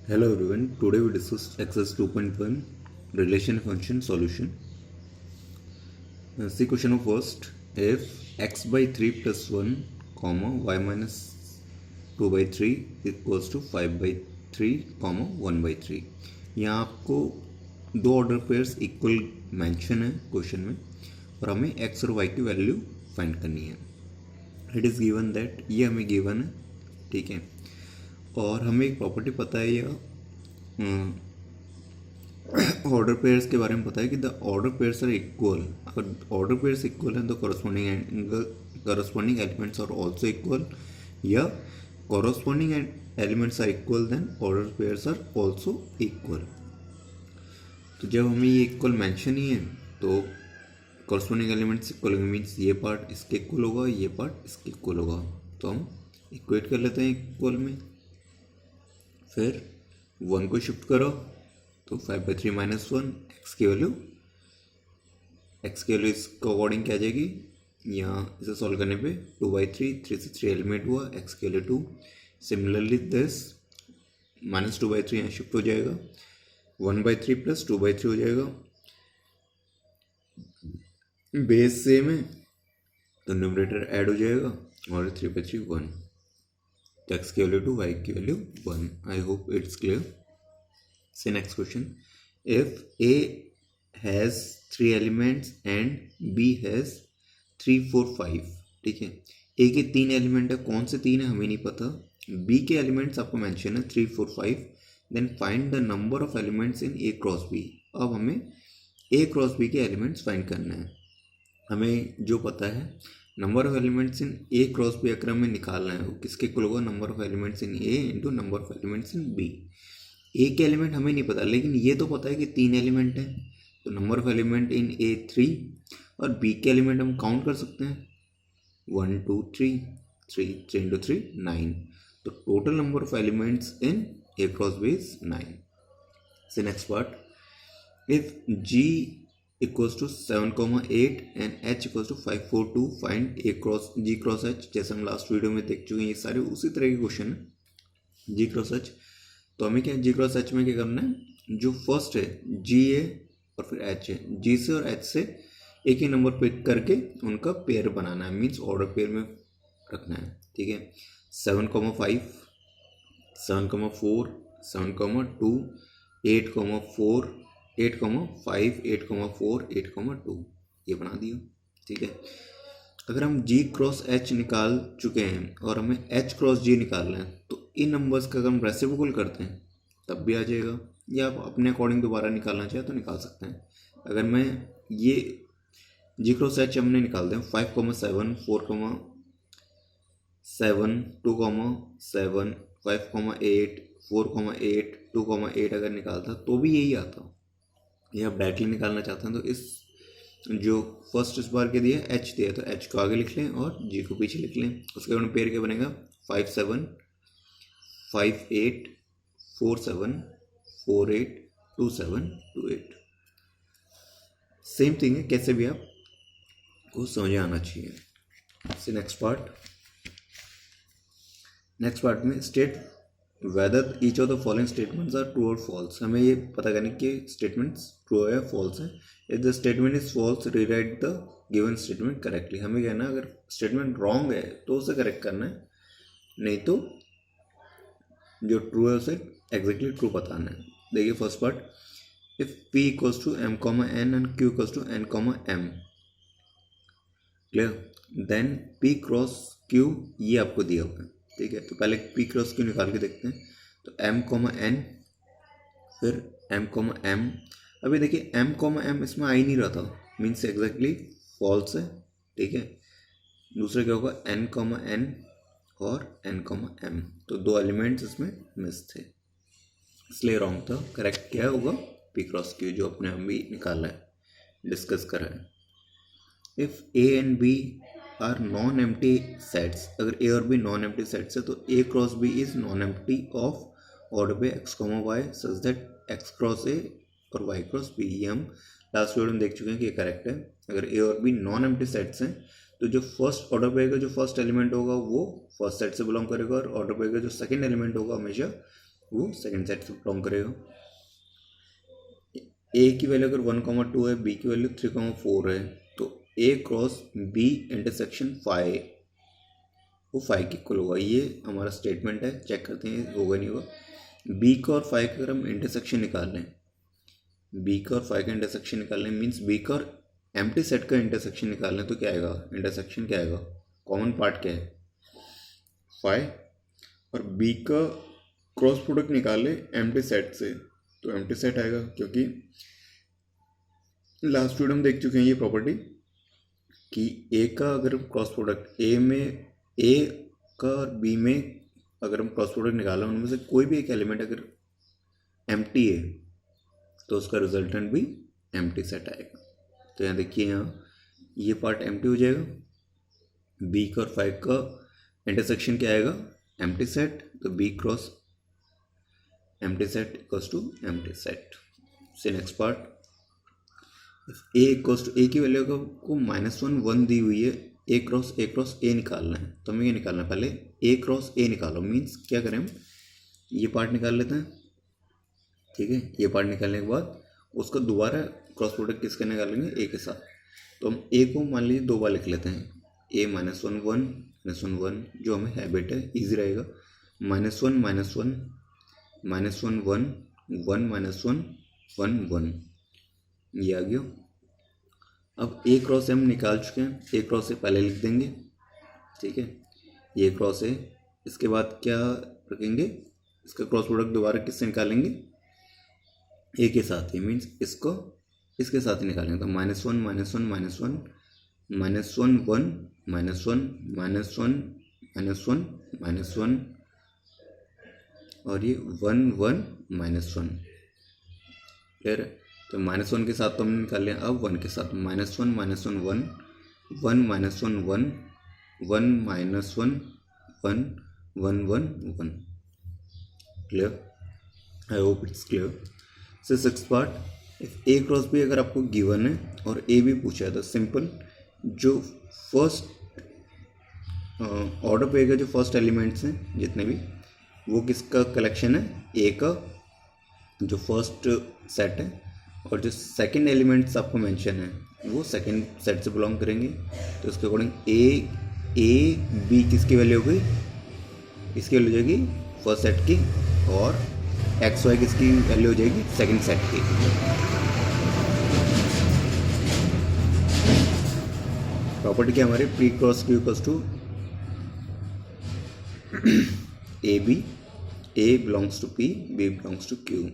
Hello everyone, today we discuss exercise 2.1 relation function solution. See question of first, if x by 3 plus 1 comma y minus 2 by 3 equals to 5 by 3 comma 1 by 3. यहाँ आपको दो order pairs equal mention है question में और हमें x और y की value find करनी है. इट इज़ गिवन दैट ये हमें गिवन है, ठीक है, और हमें एक प्रॉपर्टी पता है या ऑर्डर पेयर्स के बारे में पता है कि the order pairs are equal. अगर ऑर्डर पेयर्स इक्वल हैं तो corresponding elements are also equal, या corresponding elements are equal then order pairs are also equal. तो जब हमें ये इक्वल मेंशन ही है तो corresponding एलिमेंट्स इक्वल मीन्स ये पार्ट इसके इक्वल होगा, ये पार्ट इसके इक्वल होगा. तो हम इक्वेट कर लेते हैं इक्वल में. फिर 1 को शिफ्ट करो तो 5/3 माइनस 1 एक्स की वैल्यू इसको अकॉर्डिंग क्या आ जाएगी. यहाँ इसे सॉल्व करने पे 2/3, 3 से 3 एलिमेंट हुआ, एक्स की वैल्यू 2. सिमिलरली दिस माइनस 2/3 यहाँ शिफ्ट हो जाएगा, 1/3 प्लस 2/3 हो जाएगा. बेस सेम है तो न्यूमरेटर ऐड हो जाएगा और 3/3 1. एक्स की वैल्यू 2, वाई की value 1. I hope it's clear. Say next question. If A has 3 elements and B has 3, 4, 5, ठीक है. A के 3 एलिमेंट है, कौन से 3 है हमें नहीं पता. B के एलिमेंट्स आपको मेंशन है 3, 4, 5. Then find the number of elements in A cross B. अब हमें A क्रॉस B के एलिमेंट्स फाइंड करना है. हमें जो पता है number of elements in A cross B अगर हमें निकालना है, वो किसके इक्वल होगा, number of elements in A into number of elements in B. A के एलिमेंट हमें नहीं पता, लेकिन ये तो पता है कि 3 एलिमेंट हैं, तो नंबर ऑफ एलिमेंट इन ए 3 और बी के एलिमेंट हम काउंट कर सकते हैं 1 2 3 3 3 इंटू 3 9. तो total number of elements in A cross B is 9. So next part, if G equals to 7,8 and H equals to 5 4 2 find A cross G cross H. जैसे हम last video में देख चुके हैं, ये सारे उसी तरह के क्वेश्चन है. जी क्रॉस एच, तो हमें क्या जी क्रॉस एच में क्या करना है, जो फर्स्ट है जी है और फिर एच है, जी से और एच से एक ही नंबर पिक करके उनका पेयर बनाना है, मीन्स ऑर्डर पेयर में रखना है, ठीक है. 7,5 7,4 7,2 8,4 8,5 8,4 8,2 ये बना दिया, ठीक है. अगर हम जी क्रॉस एच निकाल चुके हैं और हमें एच क्रॉस जी निकालना है, तो इन नंबर्स का अगर हम रेसिप्रोकल करते हैं तब भी आ जाएगा, या आप अपने अकॉर्डिंग दोबारा निकालना चाहे तो निकाल सकते हैं. अगर मैं ये जी क्रॉस एच हमने निकाल दें 5,7 4,7 2,7 5,8 4,8 2,8 अगर निकालता तो भी यही आता. ये आप डायरेक्टली निकालना चाहते हैं तो इस जो फर्स्ट इस बार के दिया एच दिया तो एच को आगे लिख लें और जी को पीछे लिख लें. उसके बाद पेयर क्या बनेगा 5 7 5 8 4 7 4 8 2 7 2 8. सेम थिंग है, कैसे भी आप को समझ आना चाहिए. से नेक्स्ट पार्ट में state whether each of the following statements are true और फॉल्स. हमें ये पता करने की स्टेटमेंट्स ट्रू है या फॉल्स है. If the statement is false rewrite the given statement correctly. हमें कहना है अगर स्टेटमेंट रॉन्ग है तो उसे करेक्ट करना है, नहीं तो जो ट्रू है उसे एग्जैक्टली ट्रू बताना है. देखिए first part, if p equals to m comma n and q equals to n comma m, clear, then p cross q ये आपको दिया हुआ है, ठीक है. तो पहले p क्रॉस q निकाल के देखते हैं. तो m कॉमा n फिर m कॉमा m. अभी देखिए m कॉमा m इसमें आ ही नहीं रहा था, मीन्स एग्जैक्टली फॉल्स है, ठीक है. दूसरा क्या होगा n कॉमा n और n कॉमा m, तो दो एलिमेंट्स इसमें मिस थे इसलिए रॉन्ग था. करेक्ट क्या होगा p क्रॉस q जो अपने हम भी निकाला है, डिस्कस करा है. If a and b are non empty sets, अगर a और b नॉन एम्प्टी सेट्स है तो a cross b is non empty of order pair x comma y such that x cross a और y cross b. ये हम last video में देख चुके हैं कि ये करेक्ट है. अगर a और b नॉन एम्प्टी सेट्स हैं तो जो फर्स्ट ऑर्डर पे का जो फर्स्ट एलिमेंट होगा वो फर्स्ट सेट से बिलोंग करेगा और ऑर्डर पे का जो सेकंड एलिमेंट होगा हमेशा वो सेकंड सेट से बिलोंग करेगा। ए की वैल्यू अगर 1,2 है, बी की वैल्यू 3,4 है, तो ए क्रॉस बी इंटरसेक्शन 5 वो 5 की इक्वल होगा। ये हमारा स्टेटमेंट है, चेक करते हैं होगा नहीं होगा। बी का और 5 का अगर हम इंटरसेक्शन निकाल लें, बी का और 5 का इंटरसेक्शन निकाल लें मीन्स बी का और एम्प्टी सेट का इंटरसेक्शन निकाल लें, तो क्या आएगा, इंटरसेक्शन क्या आएगा, कॉमन पार्ट क्या है 5, और बी का क्रॉस प्रोडक्ट निकाले एम्प्टी सेट से तो एम्प्टी सेट आएगा, क्योंकि लास्ट वीडियो में देख चुके हैं ये प्रॉपर्टी कि ए का अगर क्रॉस प्रोडक्ट ए का और बी में अगर हम क्रॉस प्रोडक्ट निकालें, उनमें से कोई भी एक एलिमेंट अगर एम्प्टी है तो उसका रिजल्टेंट भी एम्प्टी सेट आएगा। तो यहाँ देखिए, यहाँ ये पार्ट एम्प्टी हो जाएगा, बी का और 5 का इंटरसेक्शन क्या आएगा, एम्प्टी सेट, तो B cross empty set equals to empty set. So next part, A equals to A की वैल्यू को -1 दी हुई है, ए क्रॉस ए निकालना है, तो हमें ये निकालना है, पहले ए क्रॉस ए निकालो मीन्स क्या करें हम, ये पार्ट निकाल लेते हैं, ठीक है। ये पार्ट निकालने के बाद उसका दोबारा क्रॉस प्रोडक्ट किसके निकालेंगे, ए के साथ, तो हम ए को मान लीजिए 2 बार लिख लेते हैं, ए -1 जो हमें हैबिट है, ईजी रहेगा, -1 -1 ये आ गया। अब ए क्रॉस हम निकाल चुके हैं, ए क्रॉस से पहले लिख देंगे, ठीक है, ये क्रॉस है, इसके बाद क्या रखेंगे, इसका क्रॉस प्रोडक्ट दोबारा किससे निकालेंगे, ए के साथ ही, मीन्स इसको इसके साथ ही निकालेंगे, तो -1 और ये 1 क्लियर है। तो -1 के साथ तो हमने निकाल लिया, अब 1 के साथ -1 1 clear, I hope it's clear. So sixth part, if A cross B अगर आपको गिवन है और ए भी पूछा है, तो सिंपल जो फर्स्ट ऑर्डर पे जो फर्स्ट एलिमेंट्स हैं जितने भी, वो किसका कलेक्शन है, ए का जो फर्स्ट सेट है, और जो सेकंड एलिमेंट्स आपको मेंशन है वो सेकंड सेट से बिलोंग करेंगे। तो उसके अकॉर्डिंग ए बी किसकी वैल्यू हो गई, इसकी वैल्यू हो जाएगी फर्स्ट सेट की, और एक्स वाई किसकी वैल्यू हो जाएगी, सेकंड सेट की। प्रॉपर्टी क्या हमारे, P cross Q equals to A B, A belongs to P, B belongs to Q.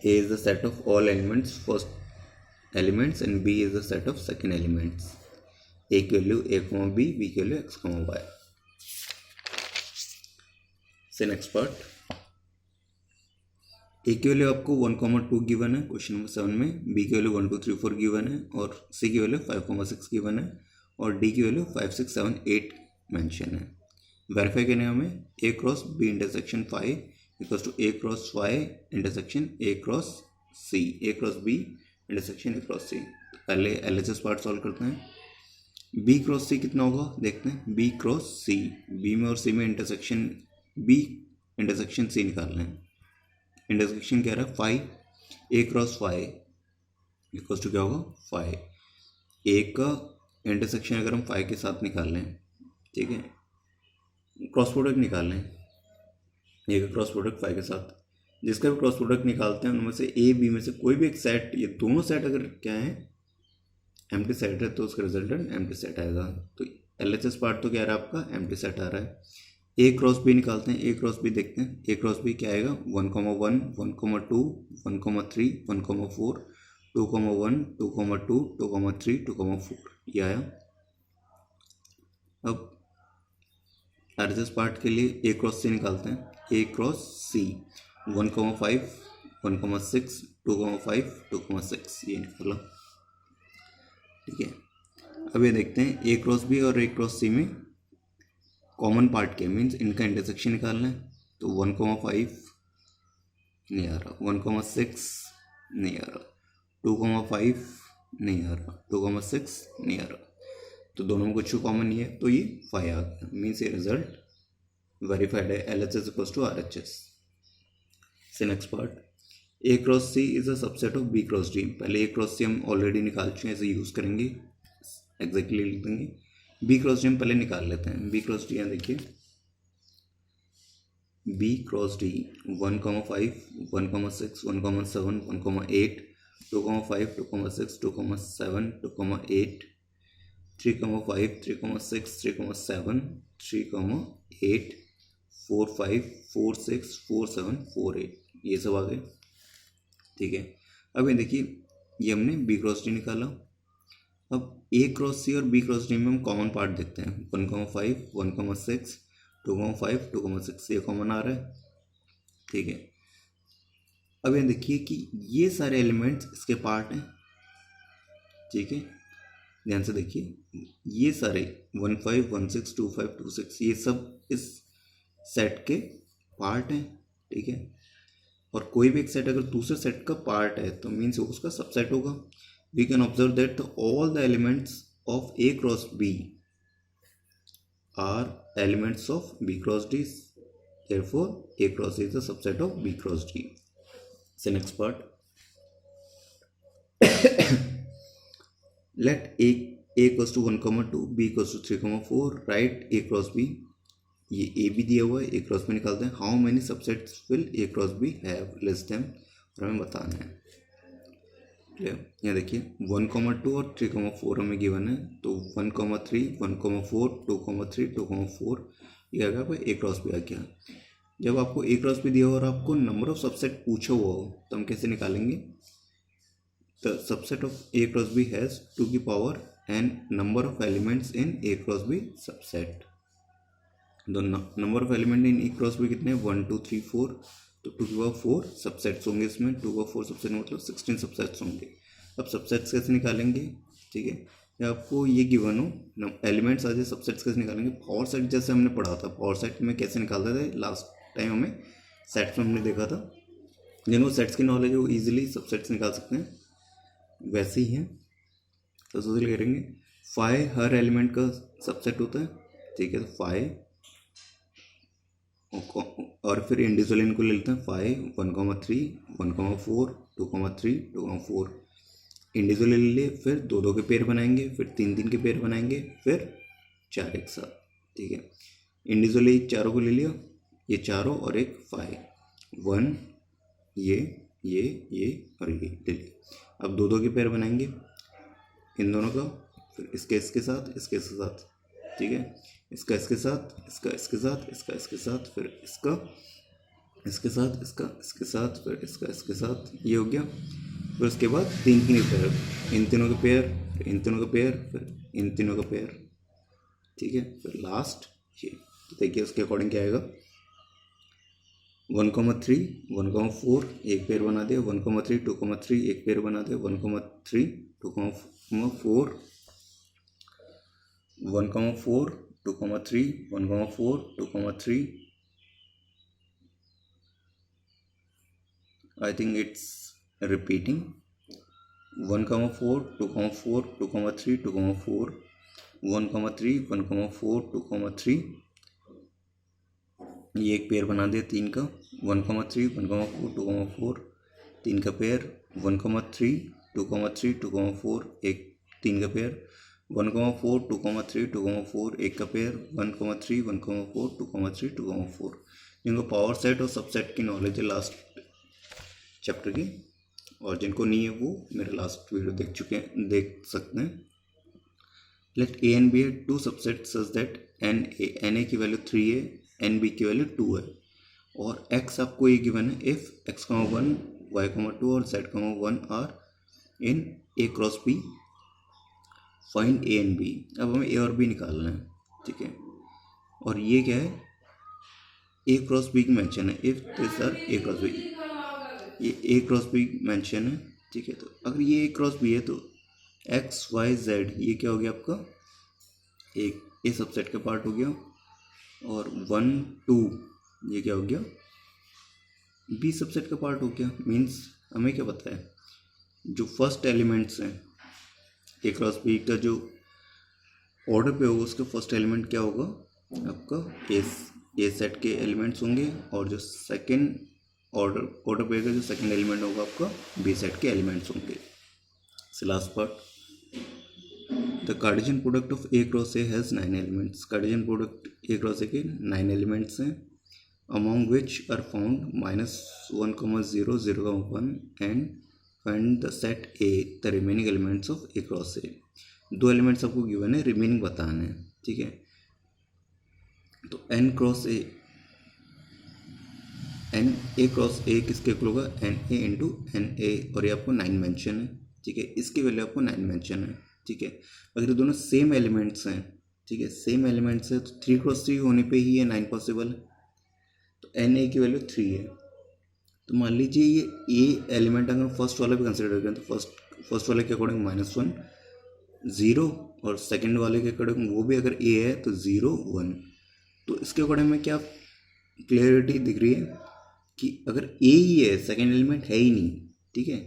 A is the set of all elements, first elements, and B is the set of second elements. A की value A, B, B की value X, Y. से next part, A की value आपको 1,2 given है question number 7 में, B की value 1, 2, 3, 4 given है, और C की वैल्यू 5,6 गिवन है, और D की वैल्यू 5, 6, 7, 8 मेंशन है। वेरीफाई करने हमें A cross B intersection 5 equals to A cross 5 intersection A cross C, A cross B intersection A cross C. पहले एलएचएस पार्ट सॉल्व करते हैं, बी क्रॉस सी कितना होगा देखते हैं, बी क्रॉस सी, बी में और सी में इंटरसेक्शन, बी इंटरसेक्शन सी निकाल रहे हैं, इंटरसेक्शन क्या रहा है 5, ए क्रॉस 5 इक्वल्स टू क्या होगा 5, ए का इंटरसेक्शन अगर हम 5 के साथ निकाल लें, ठीक है, क्रॉस प्रोडक्ट निकाल लें, ए का क्रॉस प्रोडक्ट 5 के साथ, जिसका भी क्रॉस प्रोडक्ट निकालते हैं उनमें से ए बी में से कोई भी एक सेट, ये दोनों सेट अगर क्या है एम्प्टी सेट है, तो उसका रिजल्टेंट एम्प्टी सेट आएगा। तो एलएचएस पार्ट तो क्या रहा है आपका, एम्प्टी सेट आ रहा है। ए क्रॉस बी निकालते हैं, ए क्रॉस बी देखते हैं, ए क्रॉस बी क्या आएगा 1, 1, 1, 2, 1, 3, 1, 4, 2, 1, 2, 2, 3, 2, 4 ये आया। अब एलएचएस पार्ट के लिए ए क्रॉस सी निकालते हैं, ए क्रॉस सी 1,5, 1,6, 2,5, 2,6 ये निकाला, ठीक है। अब ये देखते हैं ए क्रॉस बी और ए क्रॉस सी में कॉमन पार्ट क्या, मीन्स इनका इंटरसेक्शन निकालना है, तो 1,5 नहीं आ रहा, 1,6 नहीं आ रहा, 2,5 नहीं आ रहा, 2,6 नहीं आ रहा, तो दोनों में कुछ कॉमन नहीं है, तो ये 5 आ गया, मीन्स ये रिजल्ट वेरीफाइड है, LHS इक्वल्स टू RHS। से next part, A cross C is a subset of B cross D. पहले ए क्रॉस सी हम ऑलरेडी निकाल चुके हैं, ऐसे यूज़ करेंगे, एग्जैक्टली लिख देंगे। बी क्रॉस डी हम पहले निकाल लेते हैं। बी क्रॉस डी यहाँ देखिए, बी क्रॉस डी 1,5 1,6 1,7 1,8 2,5 2,6 2,7 2,8 3,5 3,6 3,7 3,8 4,5 4,6 4,7 4,8 ये सब आ गए, ठीक है। अब ये देखिए, ये हमने बी क्रॉस डी निकाला। अब ए क्रॉस सी और बी क्रॉस डी में हम कॉमन पार्ट देखते हैं। 1,5 1,6 2,5 2,6 ये कॉमन आ रहा है, ठीक है। अब ये देखिए कि ये सारे एलिमेंट्स इसके पार्ट हैं, ठीक है। ध्यान से देखिए, ये सारे 1,5 1,6 2,5 2,6 ये सब इस सेट के पार्ट हैं, ठीक है। और कोई भी एक सेट अगर दूसरे सेट का पार्ट है तो मीन्स उसका सबसेट होगा। We can observe that all the elements of A cross B are elements of B cross D, therefore a cross is a subset of b cross d. So next part, let a equals to 1,2 b equals to 3,4 write a cross b। ये a भी दिया हुआ है, a cross b निकालते हैं। How many subsets will a cross b have, less them, और हमें बताना है, क्लियर। यहाँ देखिए 1,2 और 3,4 हमें गिवन है, तो 1,3 1,4 2,3 2,4 ये आ गया भाई a क्रॉस b आ गया। जब आपको a क्रॉस b दिया हो और आपको नंबर ऑफ सबसेट पूछा हुआ हो तो हम कैसे निकालेंगे? The subset of a cross b has 2 की power n number of elements in a cross b subset. The number of element in a cross b कितने हैं? 1 2 3 4, तो 2 की पावर 4 सबसेट्स होंगे इसमें। 2 का 4 सबसेट मतलब 16 सबसेट्स होंगे। अब सबसेट्स कैसे निकालेंगे, ठीक है। या आपको ये गिवन हो एलिमेंट्स आ जाए, सबसेट्स कैसे निकालेंगे? पावर सेट जैसे हमने पढ़ा था, पावर सेट में कैसे निकालते थे लास्ट टाइम हमें सेट्स में हमने देखा था। जिनको सेट्स की नॉलेज है वो ईजिली सबसेट्स निकाल सकते हैं, वैसे ही है। तो सोचल करेंगे फाइव हर एलिमेंट का सबसेट होता है, ठीक है। तो फाइव और फिर इंडिविजुअल इनको ले लेते हैं। 5 1,3 1,4 2,3 2,4 इंडिविजुअल ले लिए, फिर 2 2 के पेयर बनाएंगे, फिर 3 3 के पेयर बनाएंगे, फिर 4 एक साथ, ठीक है। इंडिविजुअली चारों को ले लिया, ये चारों और एक 5 1 ये और ये ले लिया। अब 2 2 के पेयर बनाएंगे इन दोनों का, फिर इसके साथ इसके साथ, ठीक है। इसका इसके साथ, इसका इसके साथ, इसका इसके साथ, फिर इसका इसके साथ, इसका इसके साथ, फिर इसका इसके साथ, ये हो गया। फिर उसके बाद 3 3 पेयर, इन तीनों के पेयर, फिर इन तीनों का पेयर, फिर इन तीनों का पेयर, ठीक है। फिर लास्ट ये, तो देखिए उसके अकॉर्डिंग क्या आएगा। 1,3 1,4 एक पेयर बना दिया, 1,3 2,3 एक पेयर बना दिया, 1,3 2,4 1,4 2,3 1,4 2,3 I think it's repeating 1,4 2,4 2,3 2,4 1,3 1,4 2,3 ये एक पेयर बना दिया 3 का, 1,3 1,4 2,4 3 का पेयर, 1,3 2,3 2,4 एक 3 का पेयर, 1,4 2,3 2,4 एक का पेयर, 1,3 1,4 2,3 2,4 जिनको पावर सेट और सबसेट की नॉलेज है लास्ट चैप्टर की, और जिनको नहीं है वो मेरे लास्ट वीडियो देख सकते हैं। लेट ए एंड बी है 2 subset such that N A की वैल्यू 3 है, एन बी की वैल्यू 2 है, और एक्स आपको ये गिवन है इफ x, 1 y, 2 और z, 1 are in A cross B find A and B. अब हमें ए और बी निकालना है, ठीक है। और ये क्या है? ए क्रॉस बी की मेंशन है, if this are A cross B, ये ए क्रॉस बी मेंशन है, ठीक है। तो अगर ये ए क्रॉस बी है तो एक्स वाई जेड ये क्या हो गया आपका? एक ए सबसेट का पार्ट हो गया, और 1 2 ये क्या हो गया? बी सबसेट का पार्ट हो गया। मीन्स हमें क्या पता है, जो फर्स्ट एलिमेंट्स हैं ए क्रॉस बी का जो ऑर्डर पे होगा उसका फर्स्ट एलिमेंट क्या होगा आपका? ए सेट के एलिमेंट्स होंगे, और जो सेकंड ऑर्डर पेयर का जो सेकंड एलिमेंट होगा आपका बी सेट के एलिमेंट्स होंगे. Last part, the Cartesian product of A cross A has 9 elements. Cartesian product A cross ए के 9 एलिमेंट्स हैं, among which are found -1, 0, 0, 1 and find the set A, the remaining elements of A cross A. 2 elements आपको given है, remaining बताना है. ठीक है, तो n cross A, N A cross A किसके इक्वल होगा, N A into N A, और ये आपको 9 मेंशन है. ठीक है, इसकी वैल्यू आपको 9 मेंशन है. ठीक है, अगर ये दोनों सेम एलिमेंट्स हैं, ठीक है, सेम एलिमेंट्स है, तो 3 क्रॉस 3 होने पे ही ये 9 पॉसिबल है. तो एन ए की वैल्यू 3 है. तो मान लीजिए ये ए एलिमेंट अगर फर्स्ट वाला भी कंसिडर करें, तो फर्स्ट वाले के अकॉर्डिंग -1, 0, और सेकंड वाले के अकॉर्डिंग वो भी अगर ए है तो 0, 1. तो इसके अकॉर्डिंग में क्या क्लियरिटी दिख रही है कि अगर ए ही है, सेकंड एलिमेंट है ही नहीं. ठीक है,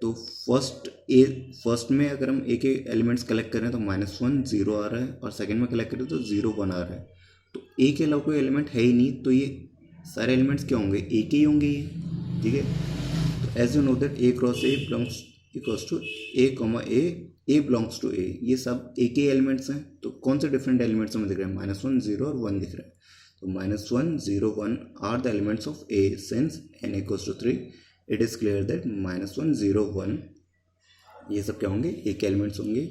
तो फर्स्ट में अगर हम ए के एलिमेंट्स कलेक्ट करें तो -1, 0 आ रहा है, और सेकंड में कलेक्ट करें तो 0, 1 आ रहा है. तो ए के अलावा कोई एलिमेंट है ही नहीं, तो ये सारे एलिमेंट्स क्या होंगे, ए के ही होंगे ये. ठीक है, तो as you know that A cross A belongs equals to A comma A belongs to A, ये सब ए के एलिमेंट्स हैं. तो कौन से डिफरेंट एलिमेंट्स हमें दिख रहे हैं, -1, 0 और 1 दिख रहे हैं. तो -1, 0, 1 are the elements of A. Since n equals to 3, it is clear that -1, 0, 1 ये सब क्या होंगे, ए के एलिमेंट्स होंगे.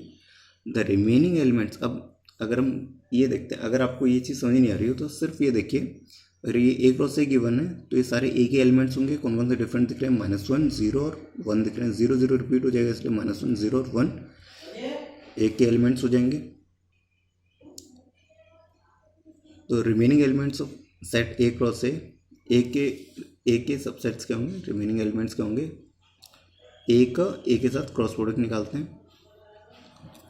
द रिमेनिंग एलिमेंट्स, अब अगर हम ये देखते हैं, अगर आपको ये चीज़ समझ नहीं आ रही हो तो सिर्फ ये देखिए, अगर ये ए क्रॉस ए गिवन है तो ये सारे ए के एलिमेंट्स होंगे. कौन कौन से डिफरेंट दिख रहे हैं, -1, 0 और 1 दिख रहे हैं. 0, 0 रिपीट हो जाएगा, इसलिए -1, 0 और 1 ए के एलिमेंट्स हो जाएंगे. तो remaining elements of set A cross ए के सबसेट्स क्या होंगे, रिमेनिंग एलिमेंट्स क्या होंगे, ए के साथ क्रॉस प्रोडक्ट निकालते हैं.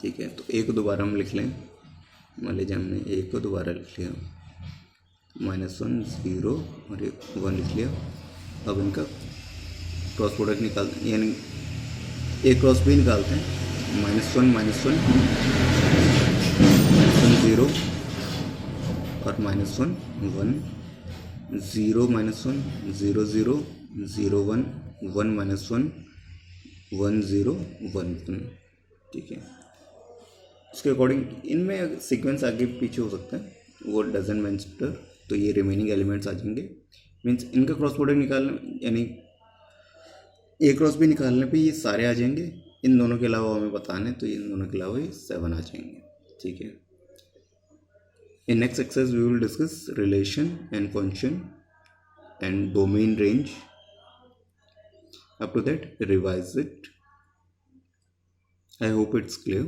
ठीक है, तो ए को दोबारा हम लिख लें. मान लीजिए हमने ए को दोबारा लिख लिया, -1, 0 और 1 लिख लिया. अब इनका क्रॉस प्रोडक्ट निकालते हैं, यानी ए क्रॉस बी निकालते हैं. -1, -1, 0 और -1, 1, 0, -1, 0, 0, 0, 1, 1, -1, 1, 0, 1. ठीक है, उसके अकॉर्डिंग इनमें सीक्वेंस आगे पीछे हो सकता है, वो डजंट मैटर. तो ये रिमेनिंग एलिमेंट्स आ जाएंगे. मीन्स इनका क्रॉस प्रोडक्ट निकालने, यानी ए क्रॉस भी निकालने पे ये सारे आ जाएंगे. इन दोनों के अलावा हमें बताना है, तो इन दोनों के अलावा ये 7 आ जाएंगे. ठीक है, in next exercise we will discuss relation and function and domain range. Up to that revise it. I hope it's clear.